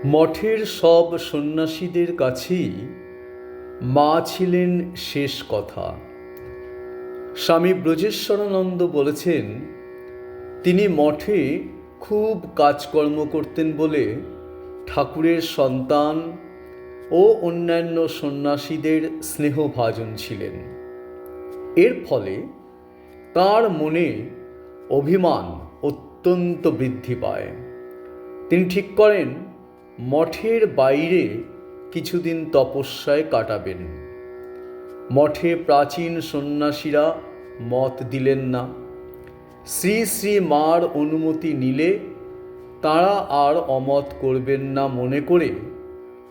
মঠের সব সন্ন্যাসীদের কাছেই মা ছিলেন শেষ কথা। স্বামী ব্রজেশ্বরানন্দ বলেছেন, তিনি মঠে খুব কাজকর্ম করতেন বলে ঠাকুরের সন্তান ও অন্যান্য সন্ন্যাসীদের স্নেহভাজন ছিলেন। এর ফলে তাঁর মনে অভিমান অত্যন্ত বৃদ্ধি পায়। তিনি ঠিক করেন মঠের বাইরে কিছুদিন তপস্যায় কাটাবেন। মঠে প্রাচীন সন্ন্যাসীরা মত দিলেন না। শ্রী শ্রী মার অনুমতি নিলে তাঁরা আর অমত করবেন না মনে করে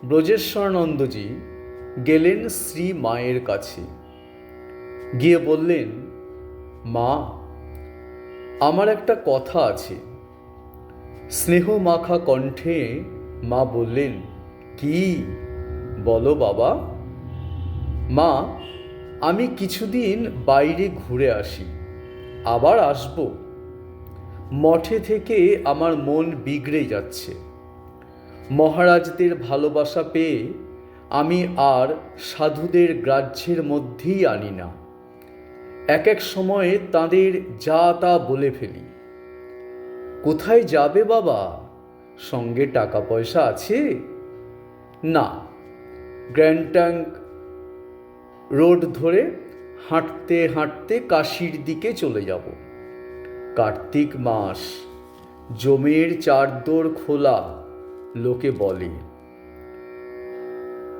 ব্রজেশ্বরানন্দজি গেলেন শ্রী মায়ের কাছে। গিয়ে বললেন, মা, আমার একটা কথা আছে। স্নেহ মাখা কণ্ঠে মা বললেন, কি বলো বাবা? মা, আমি কিছুদিন বাইরে ঘুরে আসি, আবার আসব। মঠে থেকে আমার মন বিগড়ে যাচ্ছে। মহারাজদের ভালোবাসা পেয়ে আমি আর সাধুদের গ্রাহ্যের মধ্যেই আনি না। এক এক সময়ে তাঁদের যা তা বলে ফেলি। কোথায় যাবে বাবা? সঙ্গে টাকা পয়সা আছে? না, গ্র্যান্ড ট্রাঙ্ক রোড ধরে হাঁটতে হাঁটতে কাশীর দিকে চলে যাব। কার্তিক মাস, জমের চারদোর খোলা, লোকে বলে।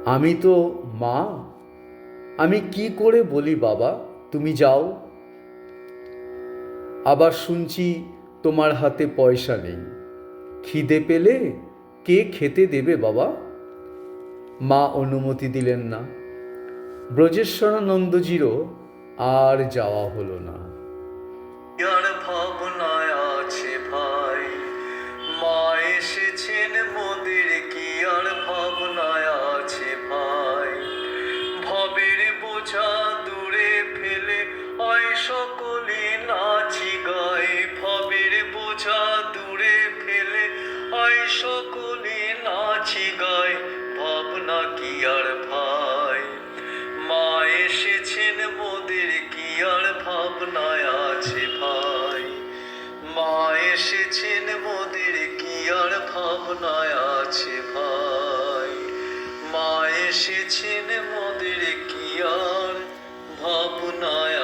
আমি তো মা, আমি কি করে বলি বাবা তুমি যাও? আবার শুনছি তোমার হাতে পয়সা নেই। খিদে পেলে কে খেতে দেবে বাবা? মা অনুমতি দিলেন না। ব্রজেশ্বরানন্দজিরও আর যাওয়া হলো না। ভাবনায় আছে ভাই, মা এসেছেন মোদের, কি আর ভাবনায় আছে ভাই। ভবের বোঝা দূরে ফেলে আয় সকলে নাচি গায়। ভবের বোঝা দূরে ফেলে আয় সকলে নাচি গায়। ভাবনা কি আর ভাই, মা এসেছেন মোদের, কি আর ভাবনায় আছে ভাই। মা এসেছেন মোদের, কি আর ভাবনায় আছে ভাই। মা এসেছেন মোদের, কি আর ভাবনায়